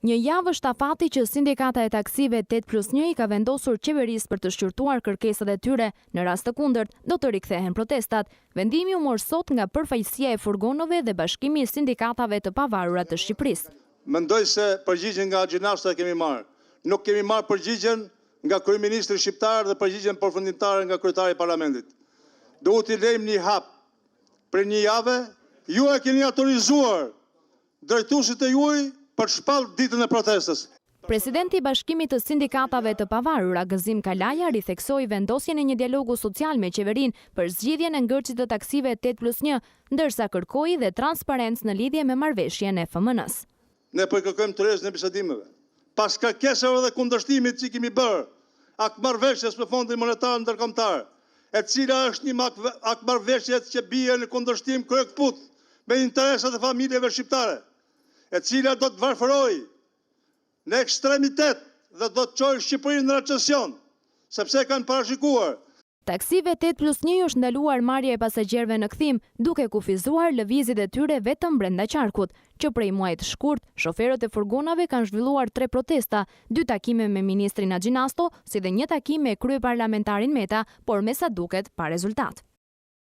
Një javë shtafati që sindikata e taksive 8+1 i ka vendosur qeverisë për të shqyrtuar kërkesat e tyre, në rast të kundërt do të rikthehen protestat. Vendimi u mor sot nga përfaqësia e furgonëve dhe Bashkimi i Sindikatave të Pavarura të Shqipërisë. Mendoj se përgjigjen nga gjinashta kemi marrë. Nuk kemi marrë përgjigjen nga kryeministri shqiptar dhe përgjigjen përfundimtare nga kryetari i parlamentit. Duhet t'i lejmë një hap për një javë, ju e keni autorizuar drejtuesit e juaj për shpall ditën e protestës. Presidenti i Bashkimit të Sindikatave të Pavarura, Gëzim Kalaja, ritheksoi vendosjen e një dialogu social me qeverinë për zgjidhjen e ngërçit të taksive 8+1, ndërsa kërkoi dhe transparencë në lidhje me marrëveshjen e FMN-s. Ne po i kërkojmë tërheqjen e bisedimeve. Pas kërkesave dhe kundërshtimit që kemi bërë, akmarrëveshjes me Fondin Monetar Ndërkombëtar, e cila është një akmarrëveshje që bie në kundërshtim kryekput me interesat e familjeve shqiptare, e cila do të varfërojë në ekstremitet dhe do të çojë Shqipërinë në recesion, sepse kanë parashikuar. Taksive 8+1 është ndaluar marrja e pasagjerëve në kthim, duke kufizuar lëvizjet e tyre vetëm brenda qarkut, që prej muajit të shkurt, shoferët e furgonave kanë zhvilluar 3 protesta, 2 takime me ministrin Axhinasto, si dhe një takim me kryeparlamentarin Meta, por me sa duket pa rezultat.